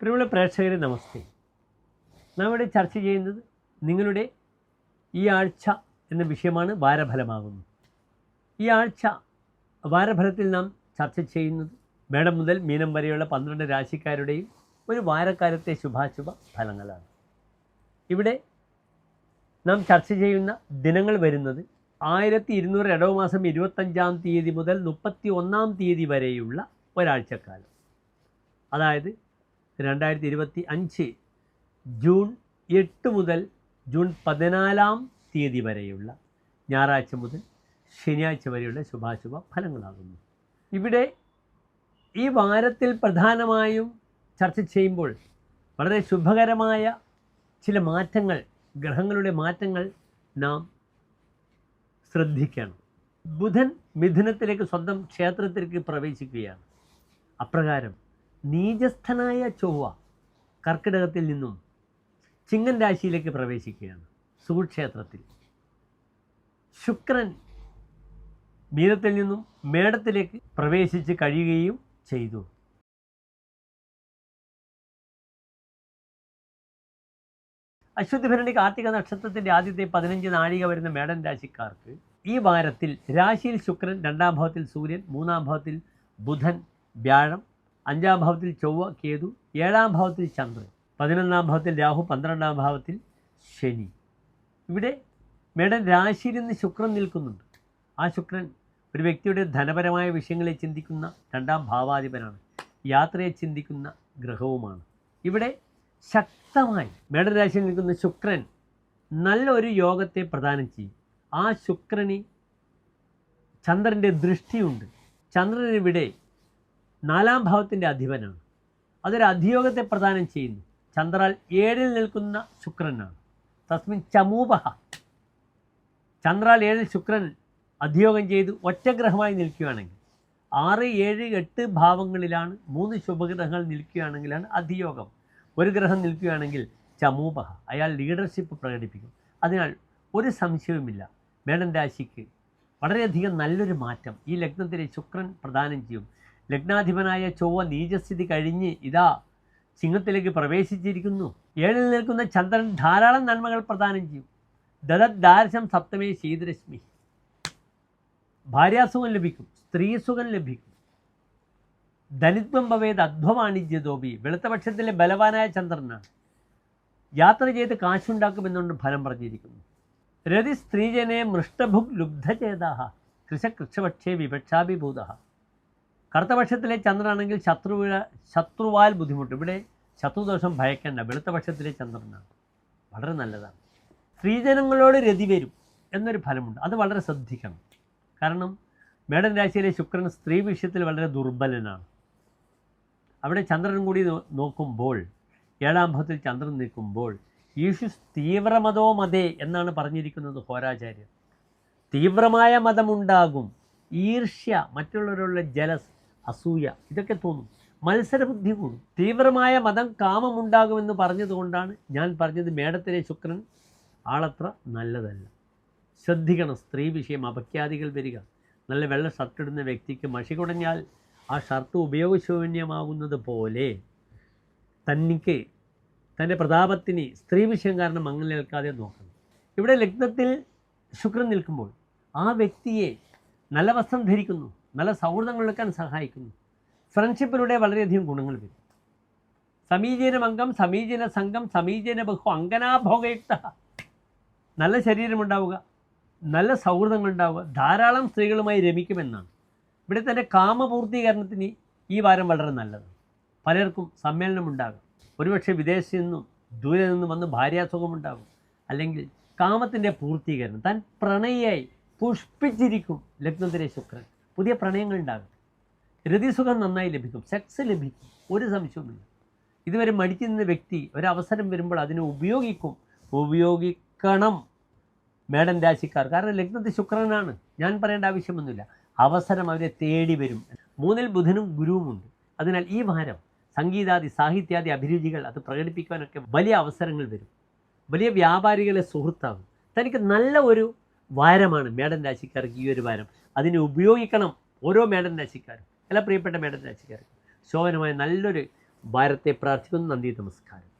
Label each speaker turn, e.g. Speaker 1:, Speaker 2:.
Speaker 1: പ്രിയമുള്ള പ്രേക്ഷകരെ നമസ്തേ. നാം ഇവിടെ ചർച്ച ചെയ്യുന്നത് നിങ്ങളുടെ ഈ ആഴ്ച എന്ന വിഷയമാണ്. വാരഫലമാകുന്നു. ഈ ആഴ്ച വാരഫലത്തിൽ നാം ചർച്ച ചെയ്യുന്നത് മേടം മുതൽ മീനം വരെയുള്ള 12 രാശിക്കാരുടെയും ഒരു വാരക്കാലത്തെ ശുഭാശുഭ ഫലങ്ങളാണ്. ഇവിടെ നാം ചർച്ച ചെയ്യുന്ന ദിനങ്ങൾ വരുന്നത് 1200 ഇടവമാസം 25-ാം തീയതി മുതൽ 31-ാം തീയതി വരെയുള്ള ഒരാഴ്ചക്കാലം. അതായത് 2025 ജൂൺ 8 മുതൽ ജൂൺ 14-ാം തീയതി വരെയുള്ള ഞായറാഴ്ച മുതൽ ശനിയാഴ്ച വരെയുള്ള ശുഭാശുഭ ഫലങ്ങളാകുന്നു. ഇവിടെ ഈ വാരത്തിൽ പ്രധാനമായും ചർച്ച ചെയ്യുമ്പോൾ വളരെ ശുഭകരമായ ചില മാറ്റങ്ങൾ, ഗ്രഹങ്ങളുടെ മാറ്റങ്ങൾ നാം ശ്രദ്ധിക്കണം. ബുധൻ മിഥുനത്തിലേക്ക് സ്വന്തം ക്ഷേത്രത്തിലേക്ക് പ്രവേശിക്കുകയാണ്. അപ്രകാരം നീചസ്ഥനായ ചൊവ്വ കർക്കിടകത്തിൽ നിന്നും ചിങ്ങൻ രാശിയിലേക്ക് പ്രവേശിക്കുകയാണ്. സുക്ഷേത്രത്തിൽ ശുക്രൻ മീനത്തിൽ നിന്നും മേടത്തിലേക്ക് പ്രവേശിച്ച് കഴിയുകയും ചെയ്തു. അശ്വതി ഭരണി കാർത്തിക നക്ഷത്രത്തിൻ്റെ ആദ്യത്തെ 15 നാഴിക വരുന്ന മേടൻ രാശിക്കാർക്ക് ഈ വാരത്തിൽ രാശിയിൽ ശുക്രൻ, 2-ാം ഭാവത്തിൽ സൂര്യൻ, 3-ാം ഭാവത്തിൽ ബുധൻ, വ്യാഴം, 5-ാം ഭാവത്തിൽ ചൊവ്വ, കേതു, 7-ാം ഭാവത്തിൽ ചന്ദ്രൻ, 11-ാം ഭാവത്തിൽ രാഹു, 12-ാം ഭാവത്തിൽ ശനി. ഇവിടെ മേടൻ രാശിയിൽ നിന്ന് ശുക്രൻ നിൽക്കുന്നുണ്ട്. ആ ശുക്രൻ ഒരു വ്യക്തിയുടെ ധനപരമായ വിഷയങ്ങളെ ചിന്തിക്കുന്ന 2-ാം ഭാവാധിപനാണ്. യാത്രയെ ചിന്തിക്കുന്ന ഗ്രഹവുമാണ്. ഇവിടെ ശക്തമായി മേടൻ രാശിയിൽ നിൽക്കുന്ന ശുക്രൻ നല്ലൊരു യോഗത്തെ പ്രദാനം ചെയ്യും. ആ ശുക്രന് ചന്ദ്രൻ്റെ ദൃഷ്ടിയുണ്ട്. ചന്ദ്രൻ ഇവിടെ 4-ാം ഭാവത്തിൻ്റെ അധിപനാണ്. അതൊരു അധിയോഗത്തെ പ്രദാനം ചെയ്യുന്നു. ചന്ദ്രാൽ 7-ൽ നിൽക്കുന്ന ശുക്രനാണ്. തസ്മിൻ ചമൂപഹ. ചന്ദ്രാൽ 7-ൽ ശുക്രൻ അധിയോഗം ചെയ്ത് ഒറ്റഗ്രഹമായി നിൽക്കുകയാണെങ്കിൽ, 6, 7, 8 ഭാവങ്ങളിലാണ് 3 ശുഭഗ്രഹങ്ങൾ നിൽക്കുകയാണെങ്കിലാണ് അധിയോഗം. ഒരു ഗ്രഹം നിൽക്കുകയാണെങ്കിൽ ചമൂപഹ, അയാൾ ലീഡർഷിപ്പ് പ്രകടിപ്പിക്കും. അതിനാൽ ഒരു സംശയവുമില്ല, മേടൻ രാശിക്ക് വളരെയധികം നല്ലൊരു മാറ്റം ഈ ലഗ്നത്തിലെ ശുക്രൻ പ്രദാനം ചെയ്യും. ലഗ്നാധിപനായ ചൊവ്വ നീചസ്ഥിതി കഴിഞ്ഞ് ഇതാ സിംഹത്തിലേക്ക് പ്രവേശിച്ചിരിക്കുന്നു. 7-ൽ നിൽക്കുന്ന ചന്ദ്രൻ ധാരാളം നന്മകൾ പ്രദാനം ചെയ്യും. ദദദ്ദാർശം സപ്തമേ ശീതരശ്മി. ഭാര്യാസുഖം ലഭിക്കും, സ്ത്രീസുഖം ലഭിക്കും. ധനിത്വം ഭവേത് അധ്വവാണിജ്യതോപി. വെളുത്തപക്ഷത്തിലെ ബലവാനായ ചന്ദ്രനാണ്. യാത്ര ചെയ്ത് കാശുണ്ടാക്കുമെന്നുകൊണ്ട് ഫലം പറഞ്ഞിരിക്കുന്നു. രതി സ്ത്രീജനെ മൃഷ്ടഭുഗ് ലുബ്ധചേതാഹ കൃശകൃക്ഷപക്ഷേ വിപക്ഷാഭിഭൂത. കറുത്തപക്ഷത്തിലെ ചന്ദ്രനാണെങ്കിൽ ശത്രുവാൽ ബുദ്ധിമുട്ട്. ഇവിടെ ശത്രുദോഷം ഭയക്കേണ്ട. വെളുത്തപക്ഷത്തിലെ ചന്ദ്രനാണ്. വളരെ നല്ലതാണ്. സ്ത്രീജനങ്ങളോട് രതി വരും എന്നൊരു ഫലമുണ്ട്. അത് വളരെ ശ്രദ്ധിക്കണം. കാരണം മേടൻ രാശിയിലെ ശുക്രൻ സ്ത്രീ വിഷയത്തിൽ വളരെ ദുർബലനാണ്. അവിടെ ചന്ദ്രൻ കൂടി നോക്കുമ്പോൾ, 7-ാം ഭാവത്തിൽ ചന്ദ്രൻ നിൽക്കുമ്പോൾ ഈഷു തീവ്രമതോ മതേ എന്നാണ് പറഞ്ഞിരിക്കുന്നത് ഹോരാചാര്യർ. തീവ്രമായ മതമുണ്ടാകും. ഈർഷ്യ, മറ്റുള്ളവരുള്ള ജലസ്, അസൂയ, ഇതൊക്കെ തോന്നും. മത്സരബുദ്ധി കൂടും. തീവ്രമായ മതം കാമമുണ്ടാകുമെന്ന് പറഞ്ഞതുകൊണ്ടാണ് ഞാൻ പറഞ്ഞത് മേടത്തിലെ ശുക്രൻ ആളത്ര നല്ലതല്ല. ശ്രദ്ധിക്കണം. സ്ത്രീ വിഷയം, അപഖ്യാതികൾ വരിക. നല്ല വെള്ള ഷർട്ടിടുന്ന വ്യക്തിക്ക് മഷി കുടഞ്ഞാൽ ആ ഷർട്ട് ഉപയോഗശൂന്യമാകുന്നത് പോലെ തനിക്ക് തൻ്റെ പ്രതാപത്തിന് സ്ത്രീ വിഷയം കാരണം മങ്ങൽ നിൽക്കാതെ നോക്കണം. ഇവിടെ ലഗ്നത്തിൽ ശുക്രൻ നിൽക്കുമ്പോൾ ആ വ്യക്തിയെ നല്ല വസ്ത്രം ധരിക്കുന്നു, നല്ല സൗഹൃദങ്ങൾ എടുക്കാൻ സഹായിക്കുന്നു. ഫ്രണ്ട്ഷിപ്പിലൂടെ വളരെയധികം ഗുണങ്ങൾ വരും. സമീചീനമംഗം, സമീചീന സംഘം, സമീചീന ബഹു അങ്കനാഭോഗയുക്ത. നല്ല ശരീരമുണ്ടാവുക, നല്ല സൗഹൃദങ്ങളുണ്ടാവുക, ധാരാളം സ്ത്രീകളുമായി രമിക്കുമെന്നാണ്. ഇവിടെ തന്നെ കാമപൂർത്തീകരണത്തിന് ഈ വാരം വളരെ നല്ലതാണ്. പലർക്കും സമ്മേളനമുണ്ടാകും. ഒരുപക്ഷെ വിദേശത്ത് നിന്നും ദൂരെ നിന്നും വന്ന് ഭാര്യാസുഖമുണ്ടാകും. അല്ലെങ്കിൽ കാമത്തിൻ്റെ പൂർത്തീകരണം. താൻ പ്രണയിയായി പുഷ്പിച്ചിരിക്കും ലഗ്നത്തിലെ ശുക്രൻ. പുതിയ പ്രണയങ്ങളുണ്ടാകും. രതിസുഖം നന്നായി ലഭിക്കും. സെക്സ് ലഭിക്കും. ഒരു സംശയവുമില്ല. ഇതുവരെ മടിച്ചു നിന്ന വ്യക്തി ഒരവസരം വരുമ്പോൾ അതിനെ ഉപയോഗിക്കണം മേടൻ രാശിക്കാർ. കാരണം ലഗ്നത്തിൽ ശുക്രനാണ്. ഞാൻ പറയേണ്ട ആവശ്യമൊന്നുമില്ല. അവസരം അവരെ തേടി വരും. 3-ൽ ബുധനും ഗുരുവുമുണ്ട്. അതിനാൽ ഈ വാരം സംഗീതാദി, സാഹിത്യാദി അഭിരുചികൾ അത് പ്രകടിപ്പിക്കാനൊക്കെ വലിയ അവസരങ്ങൾ വരും. വലിയ വ്യാപാരികളെ സുഹൃത്താകും. തനിക്ക് നല്ല ഒരു വാരമാണ് മേടൻ രാശിക്കാർക്ക് ഈ ഒരു വാരം. അതിനെ ഉപയോഗിക്കണം ഓരോ മേടൻ രാശിക്കാരും. എല്ലാ പ്രിയപ്പെട്ട മേടൻ രാശിക്കാരും ശോഭനമായ നല്ലൊരു ഭാരത്തെ പ്രാർത്ഥിക്കുന്നു. നന്ദി, നമസ്കാരം.